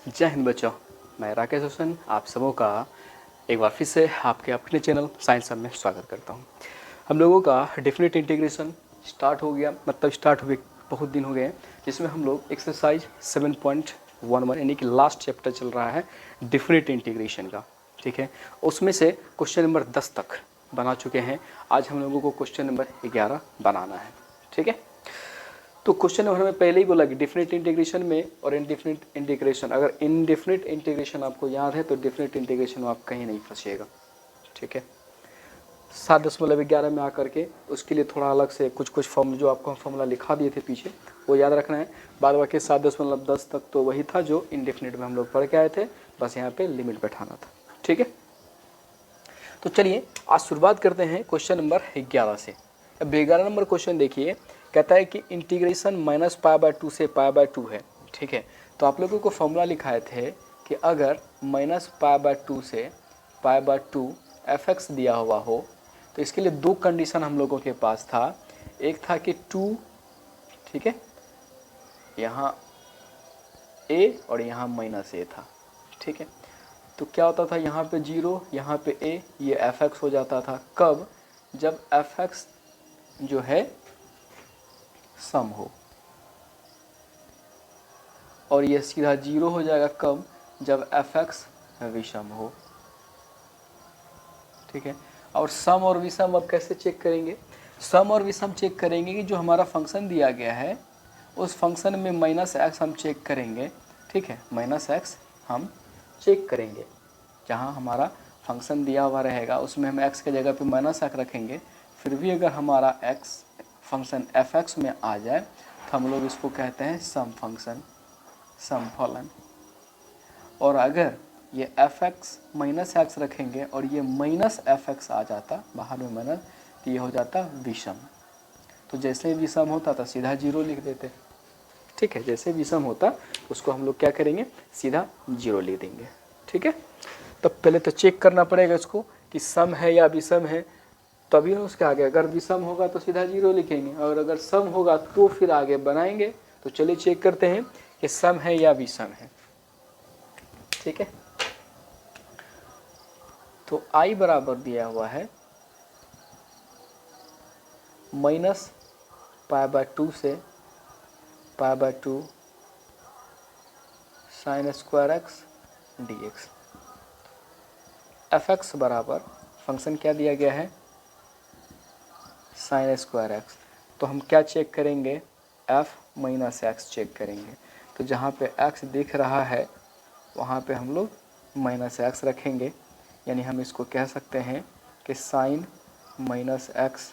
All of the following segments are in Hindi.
जय हिंद बच्चों, मैं राकेश रोशन आप सबों का एक बार फिर से आपके अपने चैनल साइंस हब में स्वागत करता हूं। हम लोगों का डेफिनेट इंटीग्रेशन स्टार्ट हो गया, मतलब स्टार्ट हुए बहुत दिन हो गए, जिसमें हम लोग एक्सरसाइज 7.11 यानी कि लास्ट चैप्टर चल रहा है डेफिनेट इंटीग्रेशन का। ठीक है, उसमें से क्वेश्चन नंबर 10 तक बना चुके हैं। आज हम लोगों को क्वेश्चन नंबर 11 बनाना है। ठीक है, तो क्वेश्चन नंबर में पहले ही बोला कि डिफिनिट इंटीग्रेशन में और इनडिफिनिट इंटीग्रेशन, अगर इनडिफिनिट इंटीग्रेशन आपको याद है तो डिफिनिट इंटीग्रेशन में आप कहीं नहीं फंसिएगा। ठीक है, 7.11 में आकर के उसके लिए थोड़ा अलग से कुछ फॉर्म जो आपको फॉर्मूला लिखा दिए थे पीछे वो याद रखना है। बाद बाकी 7.10 तक तो वही था जो इनडिफिनिट में हम लोग पढ़ के आए थे, बस यहाँ पे लिमिट बैठाना था। ठीक है, तो चलिए आज शुरुआत करते हैं क्वेश्चन नंबर 11 से। अब 11 नंबर क्वेश्चन देखिए, कहता है कि इंटीग्रेशन -π/2 से π/2 है। ठीक है, तो आप लोगों को फॉर्मूला लिखाए थे कि अगर -π/2 से π/2 fx दिया हुआ हो तो इसके लिए दो कंडीशन हम लोगों के पास था। एक था कि 2, ठीक है, यहाँ a और यहाँ -a था। ठीक है, तो क्या होता था, यहाँ पे 0, यहाँ पे a, ये fx हो जाता था। कब? जब fx जो है सम हो, और ये सीधा 0 हो जाएगा कब? जब fx विषम हो। ठीक है, और सम और विषम अब कैसे चेक करेंगे? सम और विषम चेक करेंगे कि जो हमारा फंक्शन दिया गया है उस फंक्शन में -x हम चेक करेंगे। ठीक है, -x हम चेक करेंगे। जहाँ हमारा फंक्शन दिया हुआ रहेगा उसमें हम x के जगह पे -x रखेंगे। फिर भी अगर हमारा x फंक्शन fx में आ जाए तो हम लोग इसको कहते हैं सम फंक्शन, सम फलन। और अगर ये fx -x रखेंगे और ये -fx आ जाता बाहर में माइनस, तो ये हो जाता विषम। तो जैसे विषम होता तो सीधा 0 लिख देते। ठीक है, जैसे विषम होता उसको हम लोग क्या करेंगे, सीधा 0 लिख देंगे। ठीक है, तो पहले तो चेक करना पड़ेगा इसको कि सम है या विषम है, तभी ना उसके आगे। अगर विषम होगा तो सीधा 0 लिखेंगे, और अगर सम होगा तो फिर आगे बनाएंगे। तो चलिए चेक करते हैं कि सम है या विषम है। ठीक है, तो i बराबर दिया हुआ है -π/2 से π/2 sin square x dx। fx बराबर फंक्शन क्या दिया गया है, sin स्क्वायर x। तो हम क्या चेक करेंगे, f -x चेक करेंगे। तो जहाँ पे x दिख रहा है वहाँ पे हम लोग -x रखेंगे, यानी हम इसको कह सकते हैं कि sin -x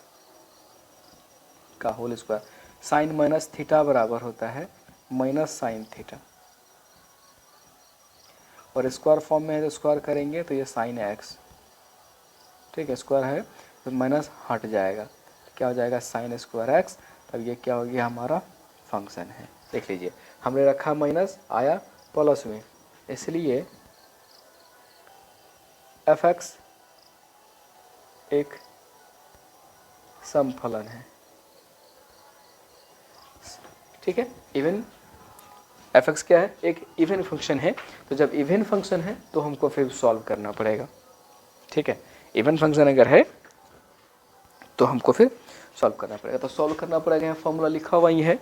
का whole square. Sine minus theta बराबर होता है -sin थीटा, और स्क्वायर फॉर्म में है तो स्क्वायर करेंगे तो ये sin x। ठीक है, स्क्वायर है तो माइनस हट जाएगा, क्या हो जाएगा sin स्क्वायर x। तब ये क्या हो गया, हमारा फंक्शन है। देख लीजिए, हमने रखा माइनस, आया प्लस में, इसलिए fx एक सम फलन है। ठीक है, इवन fx क्या है, एक इवन फंक्शन है। तो जब इवन फंक्शन है तो हमको फिर सॉल्व करना पड़ेगा। ठीक है, इवन फंक्शन अगर है तो हमको फिर सॉल्व करना पड़ेगा। तो सॉल्व करना पड़ेगा, यहाँ फॉर्मूला लिखा हुआ ही है।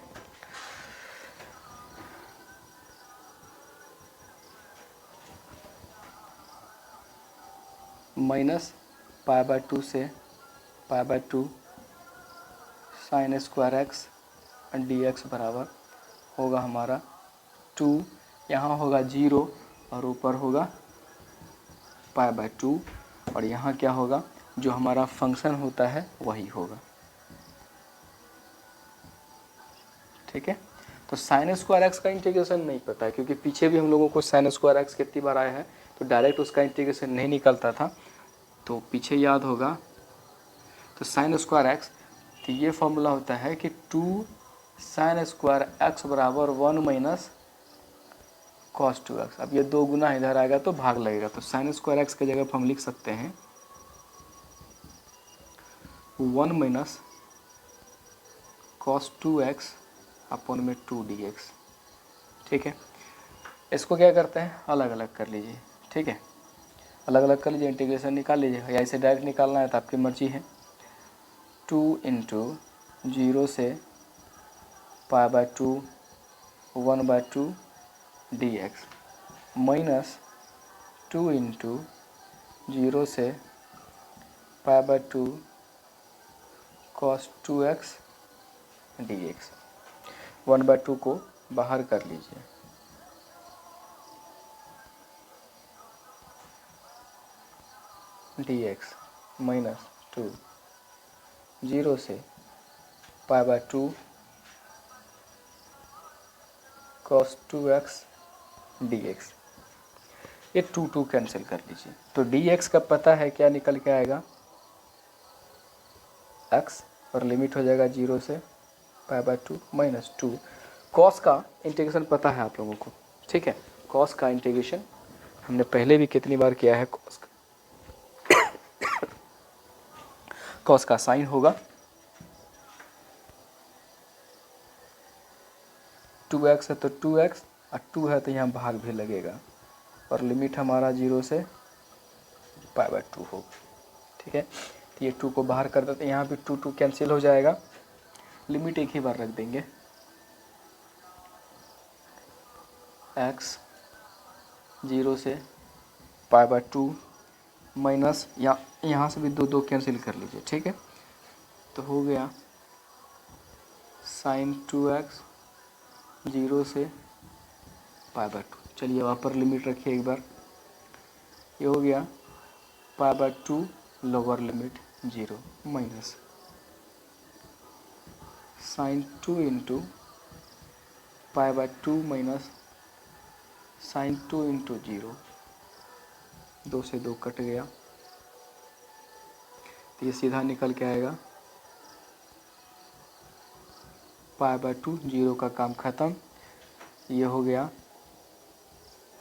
-π/2 से π/2 sin स्क्वायर x dx बराबर होगा हमारा 2, यहाँ होगा 0 और ऊपर होगा π/2, और यहाँ क्या होगा, जो हमारा फंक्शन होता है वही होगा। ठीक है, तो साइन स्क्वायर एक्स का इंटीग्रेशन नहीं पता है, क्योंकि पीछे भी हम लोगों को साइन स्क्वायर एक्स कितनी बार आया है, तो डायरेक्ट उसका इंटीग्रेशन नहीं निकलता था। तो पीछे याद होगा, तो साइन स्क्वायर एक्स, तो ये फॉर्मूला होता है कि 2 साइन स्क्वायर एक्स बराबर 1 - cos 2x। अब ये 2 गुना इधर आएगा तो भाग लगेगा, तो साइन स्क्वायर एक्स की जगह पर हम लिख सकते हैं 1 - cos 2x अपन में 2 dx। ठीक है, इसको क्या करते हैं, अलग अलग कर लीजिए, ठीक है, अलग अलग कर लीजिए, इंटीग्रेशन निकाल लीजिए, या इसे डायरेक्ट निकालना है तो आपकी मर्जी है। 2 इंटू 0 से π/2 1/2 dx माइनस 2 इंटू 0 से π/2 cos 2x dx। 1/2 को बाहर कर लीजिए, dx माइनस 2 0 से π/2 cos 2x dx। ये 2 कैंसिल कर लीजिए, तो dx का पता है क्या निकल के आएगा, x, और लिमिट हो जाएगा 0 से π/2 माइनस 2। कॉस का इंटीग्रेशन पता है आप लोगों को, ठीक है, कॉस का इंटीग्रेशन हमने पहले भी कितनी बार किया है। कॉस का साइन होगा 2x है तो 2x, और 2 है तो यहाँ भाग भी लगेगा, और लिमिट हमारा 0 से π/2 होगा, ठीक है। तो ये 2 को बाहर कर देते हैं, यहाँ भी 2 कैंसिल हो जाएगा, लिमिट एक ही बार रख देंगे, x 0 से π/2 माइनस, यहाँ से भी 2 कैंसिल कर लीजिए, ठीक है, तो हो गया sin 2x 0 से π/2। चलिए वहाँ पर लिमिट रखिए एक बार, ये हो गया π/2 lower limit 0 minus sin 2 into π/2 minus sin 2 into 0, 2 से 2 कट गया, तो ये सीधा निकल के आएगा π/2, 0 का काम ख़त्म, ये हो गया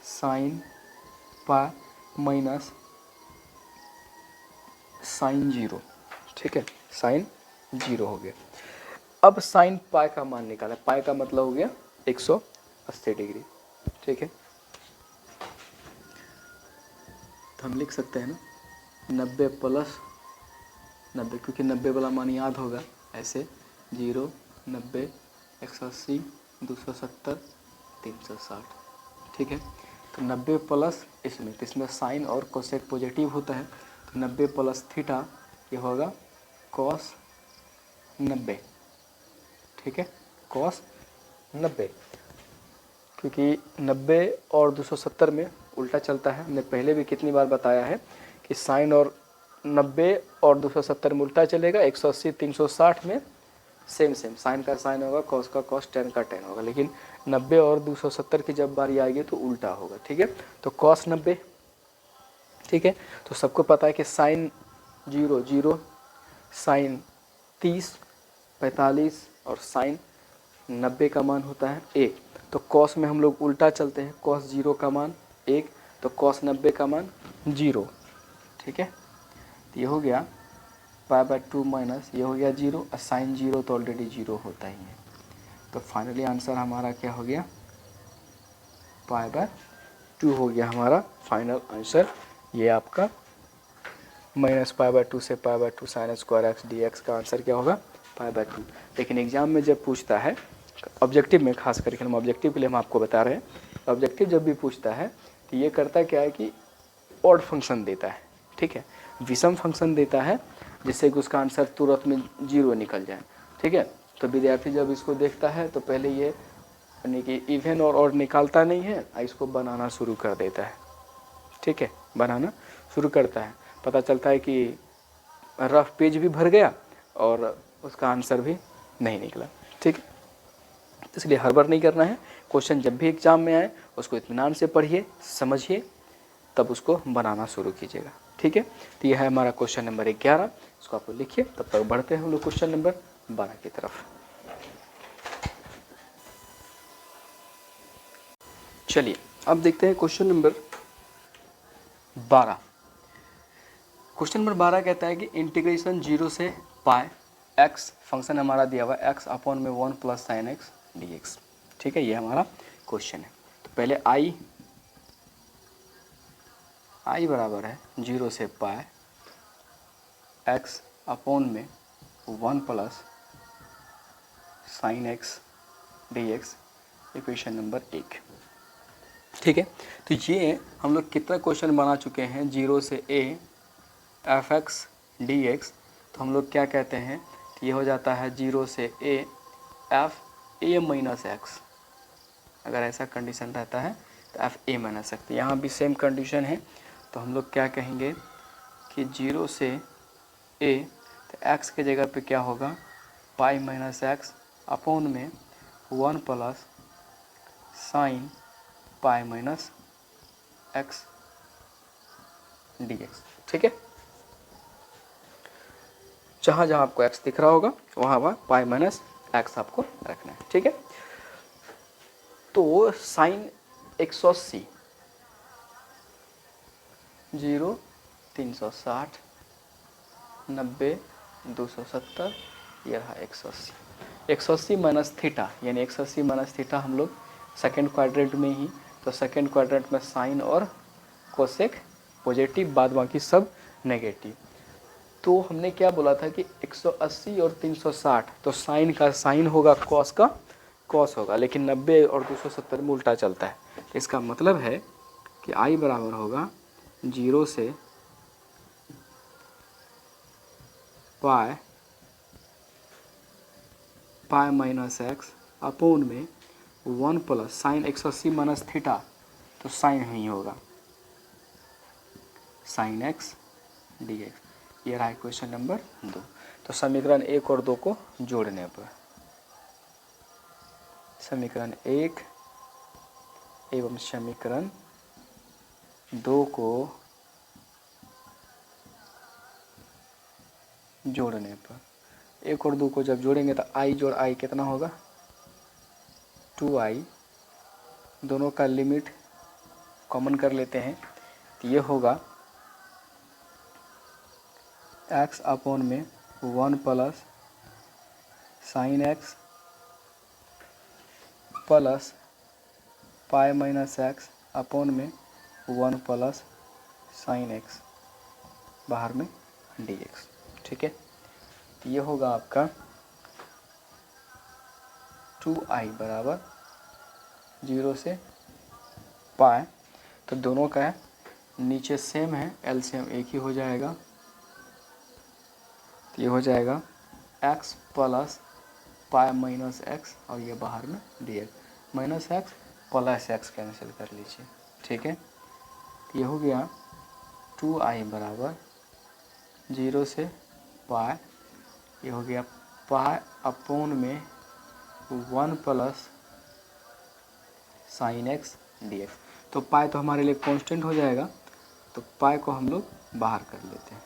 sin π माइनस sin 0, ठीक है, sin 0 हो गया। अब sin π का मान निकाला, π का मतलब हो गया 180 डिग्री, ठीक है, तो हम लिख सकते हैं ना 90 प्लस 90, क्योंकि 90 वाला मान याद होगा, ऐसे 0 90 180 270 360, ठीक है, तो 90 प्लस इसमें, तो इसमें साइन और कोसेक पॉजिटिव होता है, तो 90 प्लस थीटा ये होगा cos 90, ठीक है, cos 90, क्योंकि 90 और 270 में उल्टा चलता है। हमने पहले भी कितनी बार बताया है कि साइन और 90 और 270 में उल्टा चलेगा, 180 360 में सेम साइन का साइन होगा, कॉस का कॉस, टेन का टेन होगा, लेकिन 90 और 270 की जब बारी आएगी तो उल्टा होगा, ठीक है, तो कॉस 90, ठीक है, तो सबको पता है कि साइन 0 0, साइन 30 45 और साइन 90 का मान होता है 1, तो कॉस में हम लोग उल्टा चलते हैं, कॉस 0 का मान 1, तो कॉस 90 का मान 0, ठीक है, तो ये हो गया π/2 माइनस, ये हो गया 0, और साइन 0 तो ऑलरेडी 0 होता ही है, तो फाइनली आंसर हमारा क्या हो गया, π/2 हो गया हमारा फाइनल आंसर। ये आपका -π/2 से π/2 sin स्क्वायर x dx का आंसर क्या होगा, π/2। लेकिन एग्जाम में जब पूछता है, ऑब्जेक्टिव में खास करके, हम ऑब्जेक्टिव के लिए हम आपको बता रहे हैं, ऑब्जेक्टिव जब भी पूछता है तो ये करता क्या है कि ऑड फंक्शन देता है, ठीक है, विषम फंक्शन देता है, जिससे कि उसका आंसर तुरंत में 0 निकल जाए, ठीक है, तो विद्यार्थी जब इसको देखता है तो पहले ये यानी कि इवन और ऑड निकालता नहीं है, इसको बनाना शुरू कर देता है, ठीक है, बनाना शुरू करता है, पता चलता है कि रफ पेज भी भर गया और उसका आंसर भी नहीं निकला, ठीक है, इसलिए हड़बड़ नहीं करना है, क्वेश्चन जब भी एग्जाम में आए उसको इत्मीनान से पढ़िए, समझिए, तब उसको बनाना शुरू कीजिएगा, ठीक है। तो यह है हमारा क्वेश्चन नंबर 11, इसको आप लिखिए, तब तक बढ़ते हैं हम लोग क्वेश्चन नंबर 12 की तरफ। चलिए अब देखते हैं क्वेश्चन नंबर 12। क्वेश्चन नंबर 12 कहता है कि इंटीग्रेशन 0 से पाई x, फंक्शन हमारा दिया हुआ x अपॉन में 1 + sin x dx, ठीक है, ये हमारा क्वेश्चन है। तो पहले आई बराबर है 0 से पाई x अपॉन में 1 plus sine x d x, equation number 1। ठीक है, तो ये हम लोग कितना क्वेश्चन बना चुके हैं 0 से a F x d x. तो हम लोग क्या कहते हैं कि ये हो जाता है 0 से a F A minus x. अगर ऐसा कंडीशन रहता है तो एफ ए माइनस एक्स। यहाँ भी सेम कंडीशन है, तो हम लोग क्या कहेंगे कि 0 से a, तो x के जगह पे क्या होगा पाई माइनस एक्स अपॉन में 1 plus sine pi minus x d x. ठीक है, जहाँ जहाँ आपको x दिख रहा होगा वहाँ वहाँ पाई माइनस एक्स आपको रखना है। ठीक है, तो साइन 180 0 360 90 270, ये रहा 180। 180 माइनस थीटा, यानी 180 माइनस थीटा हम लोग सेकेंड क्वाड्रेंट में ही, तो सेकेंड क्वाड्रेंट में साइन और कोसेक पॉजिटिव, बाद बाकी सब नेगेटिव। तो हमने क्या बोला था कि 180 और 360, तो साइन का साइन होगा, कॉस का कॉस होगा, लेकिन 90 और 270 में उल्टा चलता है। तो इसका मतलब है कि आई बराबर होगा 0 से पाई माइनस एक्स अपोन में 1 प्लस साइन 180 माइनस थीटा, तो साइन ही होगा साइन एक्स डी एक्स। ये रहा क्वेश्चन नंबर 2। तो समीकरण 1 और 2 को जोड़ने पर समीकरण 1 एवं समीकरण 2 को जोड़ने पर, 1 और 2 को जब जोड़ेंगे तो आई जोड़ आई कितना होगा 2i, दोनों का लिमिट कॉमन कर लेते हैं, तो ये होगा x अपॉन में 1 plus sine x plus pi minus x upon में 1 प्लस साइन एक्स, बाहर में डी एक्स। ठीक है, तो ये होगा आपका 2i बराबर 0 से पाई, तो दोनों का नीचे सेम है, एलसीएम एक ही हो जाएगा, तो ये हो जाएगा x plus pi minus x, और ये बाहर में D x, minus x plus x cancel कर लीजिए। ठीक है, ये हो गया 2i बराबर 0 से पाई, ये हो गया पाई अपॉन में 1 plus sine x d x. तो पाई तो हमारे लिए कांस्टेंट हो जाएगा, तो पाई को हम लोग बाहर कर लेते हैं।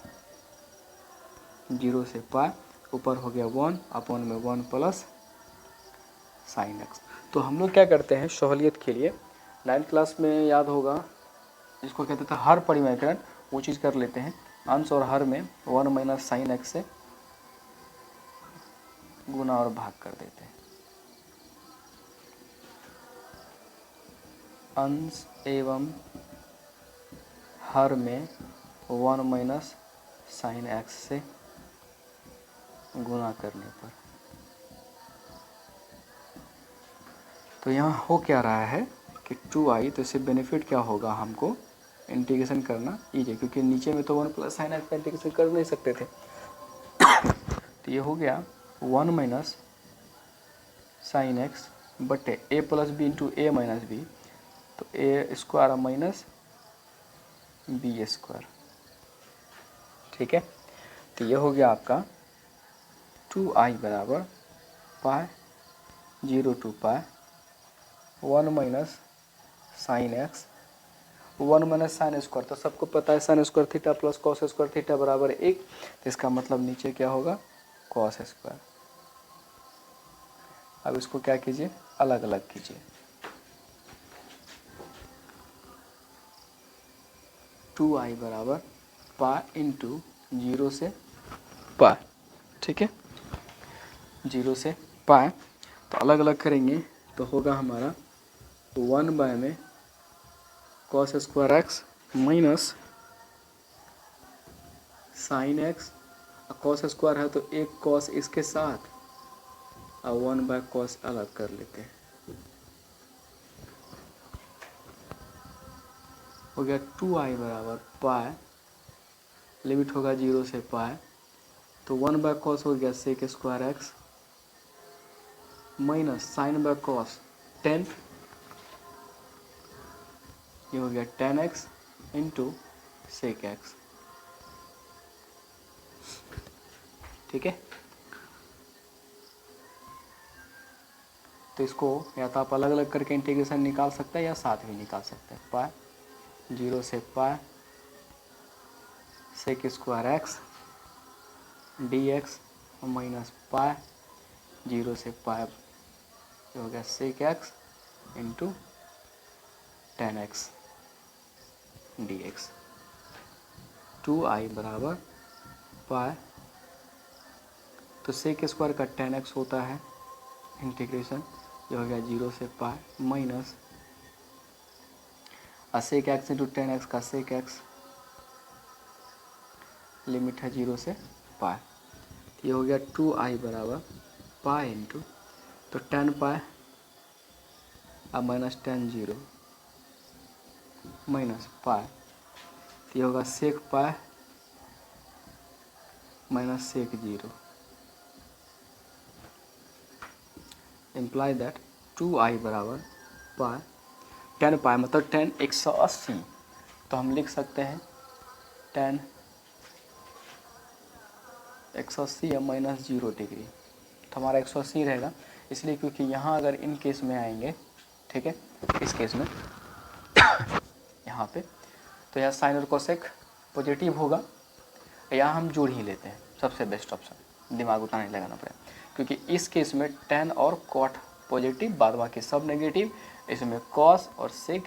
0 से पाई, ऊपर हो गया 1 अपॉन में 1 प्लस साइन एक्स। तो हम लोग क्या करते हैं सहूलियत के लिए, 9th क्लास में याद होगा, इसको कहते थे हर परिमाणीकरण, वो चीज़ कर लेते हैं। अंश और हर में 1 माइनस साइन एक्स से गुना और भाग कर देते हैं। अंश एवं हर में 1 माइनस साइन एक्स से गुना करने पर, तो यहाँ हो क्या रहा है कि 2i, तो इससे बेनिफिट क्या होगा, हमको इंटीग्रेशन करना ईजी, क्योंकि नीचे में तो 1 प्लस साइन एक्स का इंटीग्रेशन कर नहीं सकते थे। तो ये हो गया 1 माइनस साइन एक्स बटे a plus b into a minus b, तो a square minus b square. ठीक है, तो ये हो गया आपका 2i बराबर pi 0 to pi 1 minus sine x, 1 minus sine square, तो सबको पता है sine square theta plus cos square theta बराबर 1, तो इसका मतलब नीचे क्या होगा कॉस स्क्वायर। अब इसको क्या कीजिए, अलग अलग कीजिए। 2i बराबर पाई इंटू 0 से पाई। ठीक है, 0 से पाई, तो अलग अलग करेंगे तो होगा हमारा तो 1 में cos square x minus sine x, cos square है तो एक कॉस इसके साथ और 1/cos अलग कर लेते हैं। हो गया 2i बराबर पाई, लिमिट होगा 0 से पाई, तो 1/cos हो गया sec square x minus sine by cos 10, ये हो गया 10x इंटू सेक एक्स। ठीक है, तो इसको या तो आप अलग अलग करके इंटीग्रेशन निकाल सकते हैं या साथ भी निकाल सकते हैं। पाई 0 से pi sec square x d x minus pi 0 से पाई, ये हो गया sec x into 10x d x. 2i बराबर पाई, तो सेक स्क्वायर का 10x होता है इंटीग्रेशन, ये हो गया 0 से pi minus sec x into 10x का सेक एक्स, लिमिट है 0 से पाई, ये हो गया 2i बराबर पाई इंटू, तो 10 पाई अब माइनस 10 0 माइनस पाई, तो ये होगा sec pi minus sec 0, imply that 2i बराबर पाई 10 पाई मतलब 10 180, तो हम लिख सकते हैं 10 180 या माइनस 0 डिग्री, तो हमारा 180 रहेगा, इसलिए क्योंकि यहाँ अगर इन केस में आएंगे, ठीक है, इस केस में यहाँ पे, तो यहाँ साइन और कोसेक पॉजिटिव होगा, यहाँ हम जोड़ ही लेते हैं, सबसे बेस्ट ऑप्शन, दिमाग उतना नहीं लगाना पड़ेगा, क्योंकि इस केस में tan और cot पॉजिटिव बाद बाकी सब नेगेटिव, इसमें cos और sec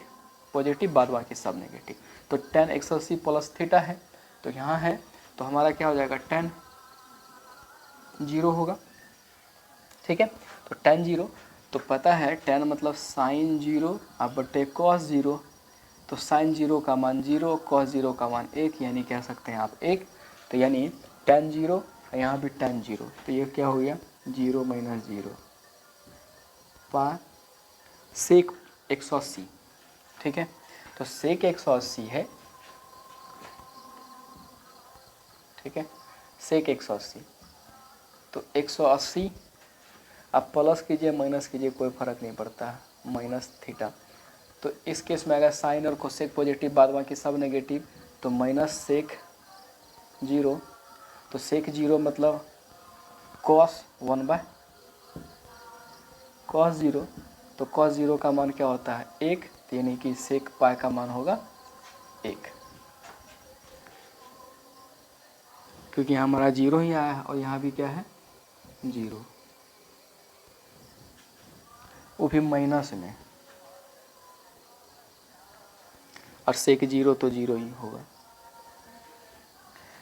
पॉजिटिव बाद बाकी सब नेगेटिव, तो tan 180 प्लस थीटा है, तो यहाँ है, तो हमारा क्या हो जाएगा tan 0 होगा। ठीक है, तो tan 0, तो पता है tan मतलब साइन 0 अब बटे cos 0, तो साइन 0 का मान 0, cos 0 का मान 1, यानी कह सकते हैं आप 1, तो यानी tan 0, यहाँ भी tan 0, तो ये क्या हो गया 0 माइनस 0 पा सेक 180। ठीक है, तो सेक 180 है, ठीक है, सेक 180, तो 180 आप प्लस कीजिए माइनस कीजिए कोई फ़र्क नहीं पड़ता, माइनस थीटा, तो इस केस में अगर साइन और कोसेक पॉजिटिव बाद बाकी सब नेगेटिव, तो माइनस सेक 0, तो सेक 0 मतलब cos 1/cos 0, तो cos 0 का मान क्या होता है 1, तो यानी कि सेक पाई का मान होगा 1, क्योंकि यहाँ हमारा 0 ही आया है और यहाँ भी क्या है 0, वो भी माइनस में, और सेक 0 तो 0 ही होगा,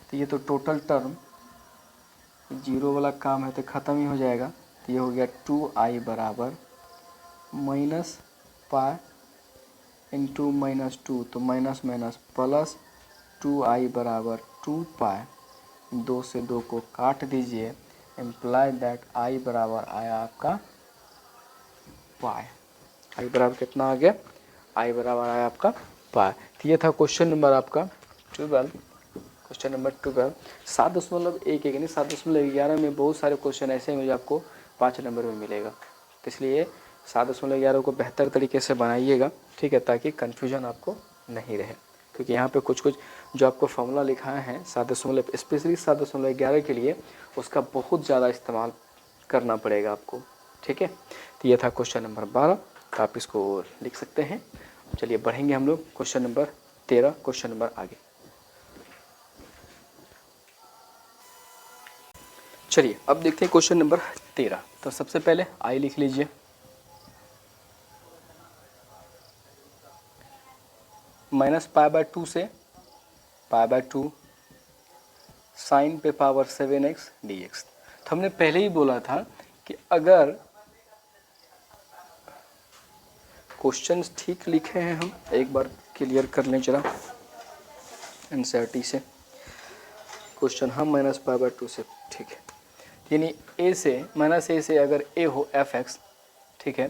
तो ये तो टोटल टर्म 0 वाला काम है तो ख़त्म ही हो जाएगा, तो ये हो गया 2i बराबर माइनस पाई इंटू माइनस 2, तो माइनस माइनस प्लस 2i बराबर 2 पाई, 2 से 2 को काट दीजिए, इम्प्लाई दैट i बराबर आया आपका पाई, i बराबर कितना आ गया, i बराबर आया आपका पाई। तो ये था क्वेश्चन नंबर आपका 12, क्वेश्चन नंबर 12, 7.11 यानी 7.11 में बहुत सारे क्वेश्चन ऐसे हैं जो आपको 5 नंबर में मिलेगा, तो इसलिए 7.11 को बेहतर तरीके से बनाइएगा, ठीक है, ताकि कन्फ्यूजन आपको नहीं रहे, क्योंकि यहाँ पे कुछ कुछ जो आपको फॉर्मूला लिखा है स्पेशली 7.11 के लिए उसका बहुत ज़्यादा इस्तेमाल करना पड़ेगा आपको। ठीक है, तो ये था क्वेश्चन नंबर 12, तो आप इसको लिख सकते हैं। चलिए बढ़ेंगे हम लोग क्वेश्चन नंबर 13, क्वेश्चन नंबर आगे। चलिए अब देखते हैं क्वेश्चन नंबर 13। तो सबसे पहले आई लिख लीजिए, -π/2 से π/2 साइन पे पावर 7x dx। तो हमने पहले ही बोला था कि अगर क्वेश्चंस ठीक लिखे हैं हम, एक बार क्लियर कर लें जरा एनसीईआरटी से। क्वेश्चन हम -π/2 से, ठीक है, यानी ए से -a से अगर a हो f(x), ठीक है,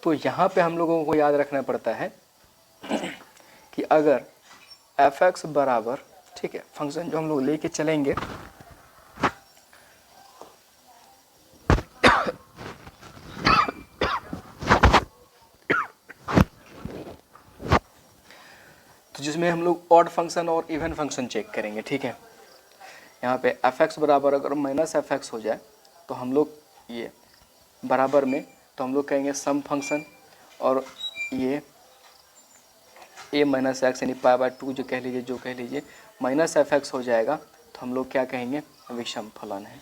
तो यहाँ पे हम लोगों को याद रखना पड़ता है कि अगर f(x) बराबर, ठीक है, फंक्शन जो हम लोग लेके चलेंगे तो जिसमें हम लोग ऑड फंक्शन और इवन फंक्शन चेक करेंगे, ठीक है। यहाँ पे f(x) बराबर अगर -f(x) हो जाए तो हम लोग ये बराबर में तो हम लोग कहेंगे सम फंक्शन, और ये a - x यानी π/2 जो कह लीजिए -f(x) हो जाएगा तो हम लोग क्या कहेंगे, विषम फलन है,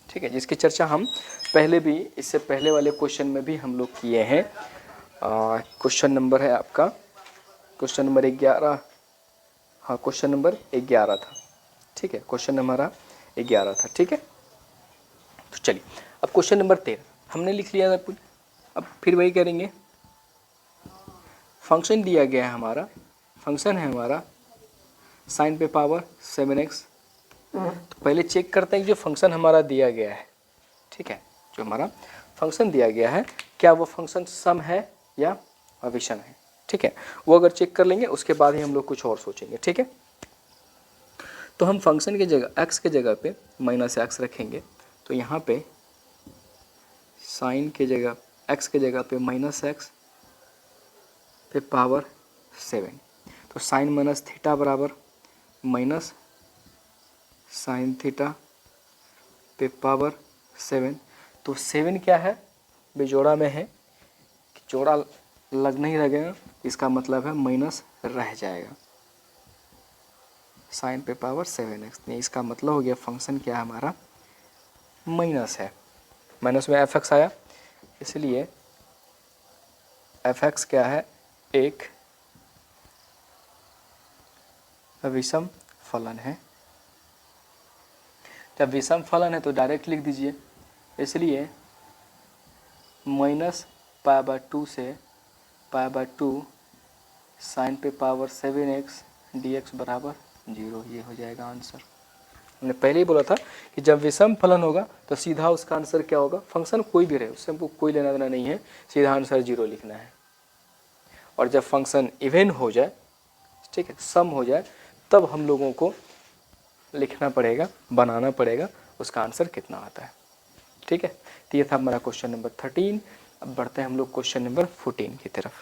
ठीक है, जिसकी चर्चा हम पहले भी, इससे पहले वाले क्वेश्चन में भी हम लोग किए हैं। क्वेश्चन नंबर है आपका, क्वेश्चन नंबर 11, हाँ क्वेश्चन नंबर 11 था, ठीक है, क्वेश्चन नंबर 11 था, ठीक है। तो चलिए अब क्वेश्चन नंबर 13 हमने लिख लिया था, अब फिर वही करेंगे। फंक्शन दिया गया है हमारा, फंक्शन है हमारा sin पे पावर 7x। तो पहले चेक करते हैं कि जो फंक्शन हमारा दिया गया है, ठीक है, जो हमारा फंक्शन दिया गया है क्या वो फंक्शन सम है या विषम है, ठीक है, वो अगर चेक कर लेंगे उसके बाद ही हम लोग कुछ और सोचेंगे, ठीक है। तो हम फंक्शन की जगह x के जगह पे -x रखेंगे, तो यहाँ पे साइन के जगह x के जगह पे -x पे पावर 7, तो साइन माइनस थीटा बराबर माइनस साइन थीटा पे पावर 7। तो 7 क्या है, बेजोड़ा में है, जोड़ा लग नहीं लगेगा, इसका मतलब है माइनस रह जाएगा, साइन पे पावर 7x, इसका मतलब हो गया फंक्शन क्या है हमारा, माइनस है, माइनस में f(x) आया, इसलिए f(x) क्या है, एक विषम फलन है। जब विषम फलन है तो डायरेक्ट लिख दीजिए, इसलिए -π/2 से π/2 साइन पे पावर 7x dx बराबर 0, ये हो जाएगा आंसर। हमने पहले ही बोला था कि जब विषम फलन होगा तो सीधा उसका आंसर क्या होगा, फंक्शन कोई भी रहे उससे हमको कोई लेना देना नहीं है, सीधा आंसर 0 लिखना है। और जब फंक्शन इवन हो जाए, ठीक है, सम हो जाए, तब हम लोगों को लिखना पड़ेगा, बनाना पड़ेगा उसका आंसर कितना आता है, ठीक है। तो ये था हमारा क्वेश्चन नंबर 13। अब बढ़ते हैं हम लोग क्वेश्चन नंबर 14 की तरफ,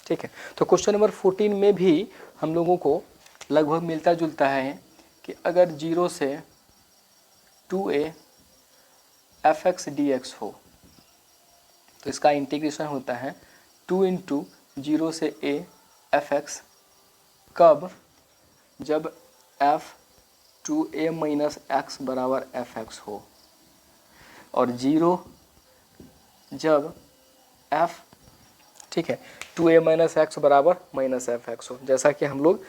ठीक है। तो क्वेश्चन नंबर 14 में भी हम लोगों को लगभग मिलता जुलता है कि अगर 0 से 2a f(x) dx हो तो इसका इंटीग्रेशन होता है 2 × 0 से a f(x), कब, जब f 2a - x बराबर f(x) हो, और 0 जब f, ठीक है, 2a - x बराबर -f(x) हो, जैसा कि हम लोग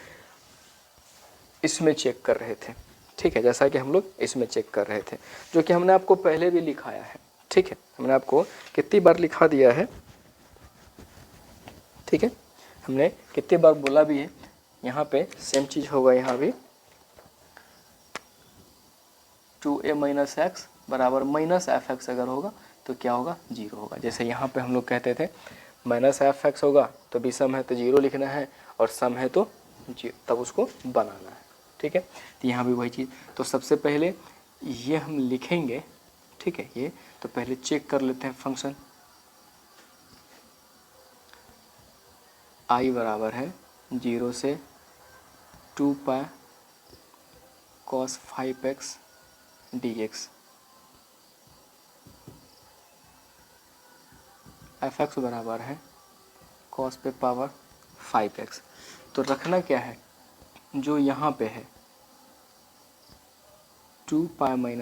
इसमें चेक कर रहे थे, ठीक है, जैसा कि हम लोग इसमें चेक कर रहे थे, जो कि हमने आपको पहले भी लिखाया है, ठीक है, हमने आपको कितनी बार लिखा दिया है, ठीक है, हमने कितनी बार बोला भी है। यहाँ पे सेम चीज़ होगा, यहाँ भी 2a - x बराबर -f(x) अगर होगा तो क्या होगा, 0 होगा। जैसे यहाँ पे हम लोग कहते थे -f(x) होगा तो विषम है तो 0 लिखना है, और सम है तो तब उसको बनाना है, ठीक है। तो यहाँ भी वही चीज़, तो सबसे पहले ये हम लिखेंगे, ठीक है, ये तो पहले चेक कर लेते हैं फंक्शन i बराबर है 0 से 2π cos 5x dx, f(x) बराबर है cos पे पावर 5x। तो रखना क्या है, जो यहाँ पे है 2π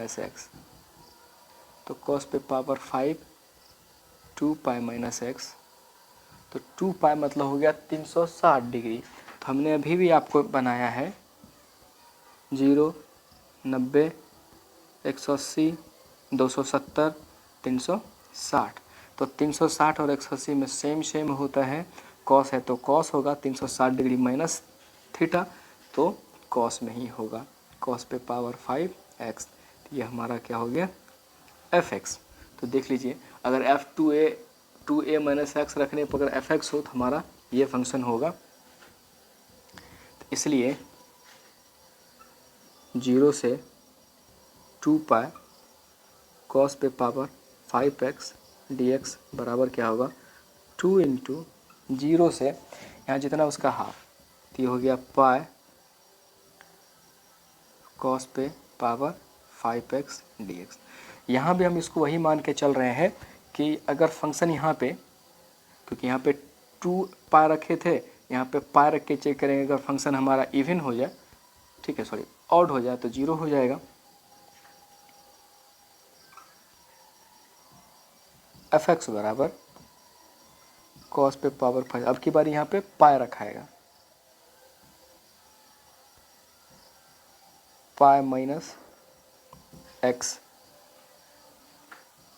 - x, तो cos पे पावर 5 2π - x, तो 2π मतलब हो गया 360 डिग्री। तो हमने अभी भी आपको बनाया है 0, 90, 180, 270, 360। तो 360 और 180 में सेम होता है, कॉस है तो कॉस होगा, 360 डिग्री माइनस थीटा तो कॉस में ही होगा, कॉस पे पावर 5x। ये हमारा क्या हो गया fx। तो देख लीजिए अगर f2a माइनस एक्स रखने पर अगर fx हो तो हमारा ये फंक्शन होगा। तो इसलिए 0 से 2 पाई कॉस पे पावर 5x dx बराबर क्या होगा 2 इंटू 0 से यहाँ जितना उसका हाफ, तो ये हो गया पाई कॉस पे पावर 5x dx। यहाँ भी हम इसको वही मान के चल रहे हैं कि अगर फंक्शन यहाँ पे, क्योंकि यहाँ पे 2 पाई रखे थे, यहाँ पे पाई रख के चेक करेंगे, अगर फंक्शन हमारा इवन हो जाए, ठीक है, सॉरी ऑड हो जाए तो 0 हो जाएगा। fx बराबर कॉस पे पावर 5, अब की बार यहाँ पे पाई रखाएगा, पाई माइनस एक्स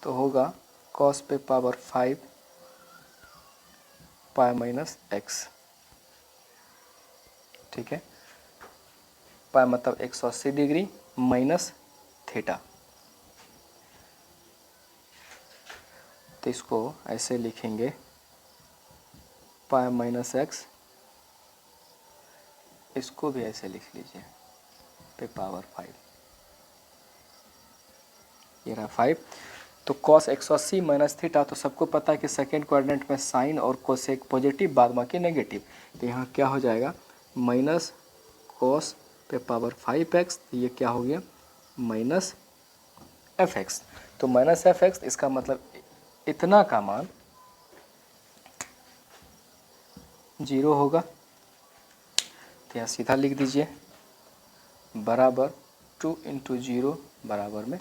तो होगा कॉस पे पावर 5 पाई माइनस एक्स, ठीक है। पाई मतलब 180 डिग्री माइनस थीटा, तो इसको ऐसे लिखेंगे पाई माइनस एक्स, इसको भी ऐसे लिख लीजिए पे पावर 5, ये रहा 5। तो कॉस 180 माइनस थीटा, तो सबको पता है कि सेकेंड क्वाड्रेंट में साइन और कोसेक पॉजिटिव बाद बाकी नेगेटिव, तो यहाँ क्या हो जाएगा माइनस कॉस पे पावर 5x, तो ये क्या हो गया माइनस fx। तो माइनस fx इसका मतलब इतना का मान 0 होगा, तो यहाँ सीधा लिख दीजिए बराबर 2 इंटू 0 बराबर में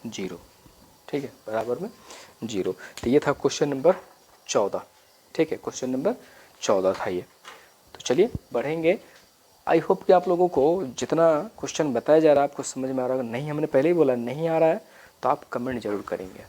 0, ठीक है, बराबर में 0। तो ये था क्वेश्चन नंबर 14, ठीक है, क्वेश्चन नंबर 14 था ये। तो चलिए बढ़ेंगे। आई होप कि आप लोगों को जितना क्वेश्चन बताया जा रहा है आपको समझ में आ रहा है। नहीं, हमने पहले ही बोला नहीं आ रहा है तो आप कमेंट जरूर करेंगे।